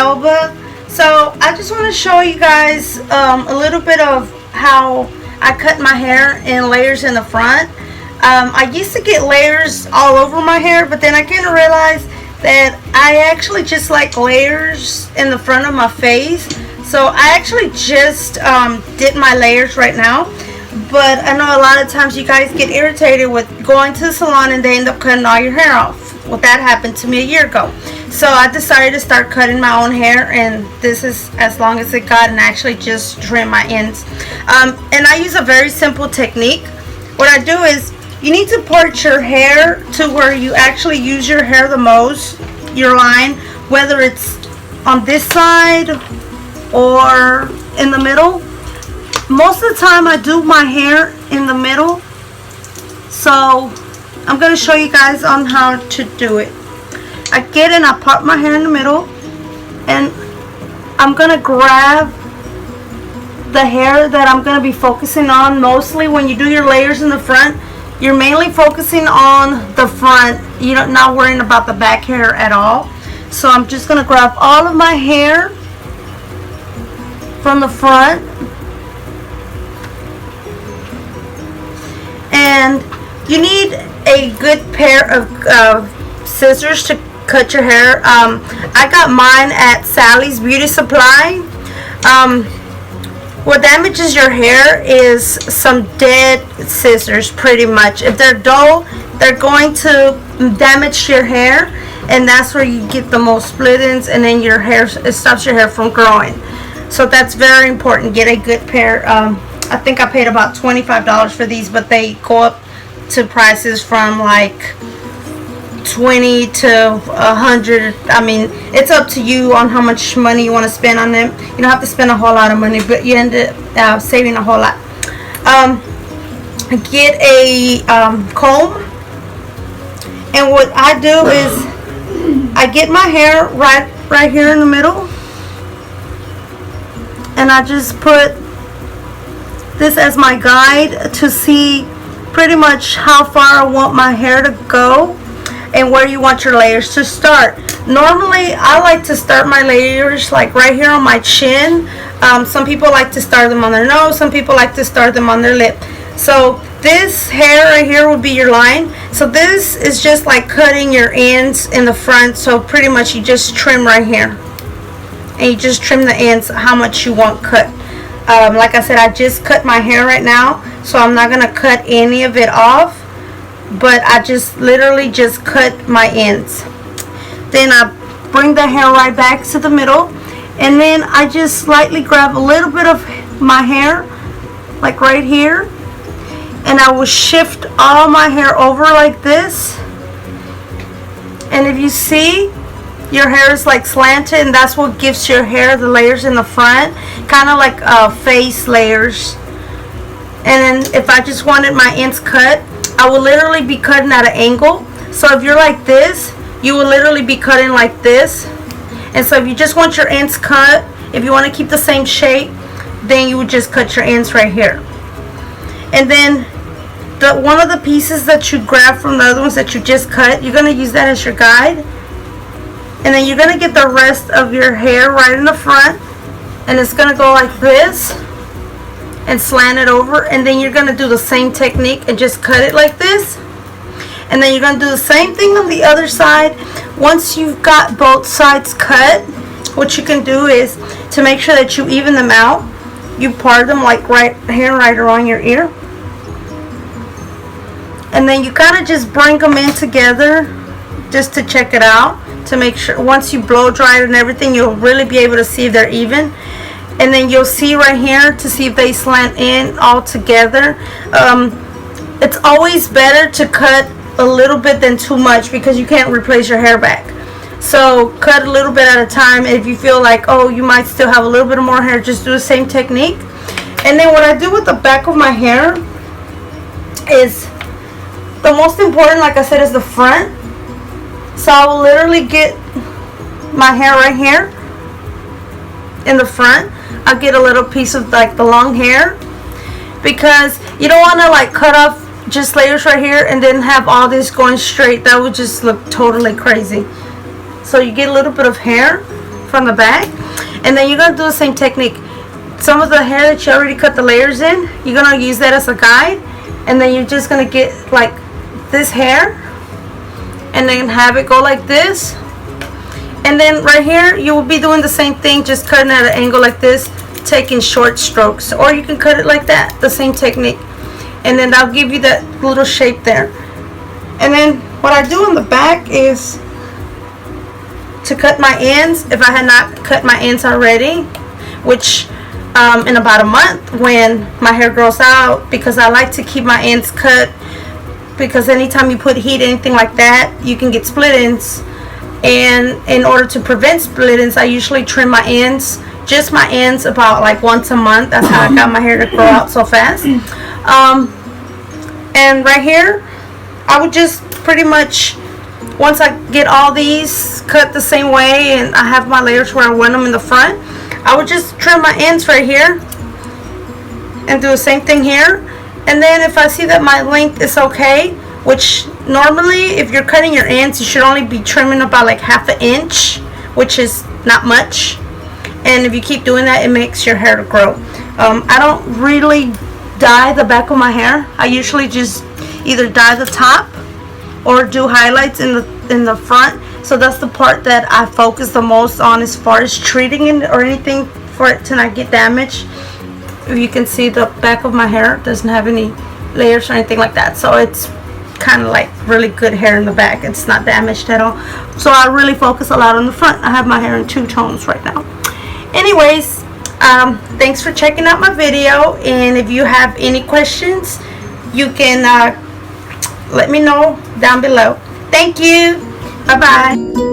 Elba. So I just want to show you guys a little bit of how I cut my hair in layers in the front. I used to get layers all over my hair, but then I kind of realized that I actually just like layers in the front of my face. So I actually just did my layers right now. But I know a lot of times you guys get irritated with going to the salon and they end up cutting all your hair off. Well, that happened to me a year ago. So I decided to start cutting my own hair, and this is as long as it got, and actually just trim my ends. And I use a very simple technique. What I do is, you need to part your hair to where you actually use your hair the most, your line, whether it's on this side or in the middle. Most of the time I do my hair in the middle, so I'm going to show you guys on how to do it. I get and I part my hair in the middle, and I'm going to grab the hair that I'm going to be focusing on. Mostly when you do your layers in the front, you're mainly focusing on the front. You're not worrying about the back hair at all. So I'm just going to grab all of my hair from the front, and you need a good pair of scissors to cut your hair. I got mine at Sally's Beauty Supply. What damages your hair is some dead scissors, pretty much. If they're dull, they're going to damage your hair, and that's where you get the most split ends, and then your hair, it stops your hair from growing. So that's very important. Get a good pair. I think I paid about $25 for these, but they go up to prices from like 20 to 100. I mean, it's up to you on how much money you want to spend on them. You don't have to spend a whole lot of money, but you end up saving a whole lot. Get a comb, and what I do is I get my hair right here in the middle, and I just put this as my guide to see pretty much how far I want my hair to go and where you want your layers to start. Normally I like to start my layers like right here on my chin. Some people like to start them on their nose, some people like to start them on their lip. So this hair right here would be your line. So this is just like cutting your ends in the front. So pretty much you just trim right here, and you just trim the ends how much you want cut. Like I said, I just cut my hair right now, so I'm not going to cut any of it off, but I just literally just cut my ends. Then I bring the hair right back to the middle, and then I just slightly grab a little bit of my hair, like right here, and I will shift all my hair over like this. And if you see, your hair is like slanted, and that's what gives your hair the layers in the front, kind of like face layers. And then if I just wanted my ends cut, I will literally be cutting at an angle. So if you're like this, you will literally be cutting like this. And so if you just want your ends cut, if you want to keep the same shape, then you would just cut your ends right here. And then one of the pieces that you grab from the other ones that you just cut, you're going to use that as your guide. And then you're going to get the rest of your hair right in the front, and it's going to go like this and slant it over, and then you're going to do the same technique and just cut it like this. And then you're going to do the same thing on the other side. Once you've got both sides cut, what you can do is, to make sure that you even them out, you part them like right here, right around your ear, and then you kind of just bring them in together just to check it out, to make sure. Once you blow dry it and everything, you'll really be able to see if they're even. And then you'll see right here to see if they slant in all together. It's always better to cut a little bit than too much, because you can't replace your hair back. So cut a little bit at a time. If you feel like, oh, you might still have a little bit more hair, just do the same technique. And then what I do with the back of my hair is, the most important, like I said, is the front. So I will literally get my hair right here in the front. I'll get a little piece of like the long hair, because you don't want to like cut off just layers right here and then have all this going straight. That would just look totally crazy. So you get a little bit of hair from the back. And then you're going to do the same technique. Some of the hair that you already cut the layers in, you're going to use that as a guide. And then you're just going to get like this hair. And then have it go like this. And then right here, you will be doing the same thing, just cutting at an angle like this, taking short strokes. Or you can cut it like that, the same technique. And then I'll give you that little shape there. And then what I do on the back is to cut my ends, if I had not cut my ends already, which in about a month when my hair grows out, because I like to keep my ends cut, because anytime you put heat, anything like that, you can get split ends. And in order to prevent split ends, I usually trim my ends, just my ends, about like once a month. That's how I got my hair to grow out so fast. And right here, I would just pretty much, once I get all these cut the same way and I have my layers where I want them in the front, I would just trim my ends right here and do the same thing here. And then if I see that my length is okay, which normally if you're cutting your ends, you should only be trimming about like 1/2 inch, which is not much. And if you keep doing that, it makes your hair to grow. I don't really dye the back of my hair. I usually just either dye the top or do highlights in the front. So that's the part that I focus the most on as far as treating it or anything for it to not get damaged. If you can see, the back of my hair doesn't have any layers or anything like that, so it's kind of like really good hair in the back. It's not damaged at all. So I really focus a lot on the front. I have my hair in 2 tones right now. Anyways, thanks for checking out my video, and if you have any questions, you can let me know down below. Thank you. Bye bye.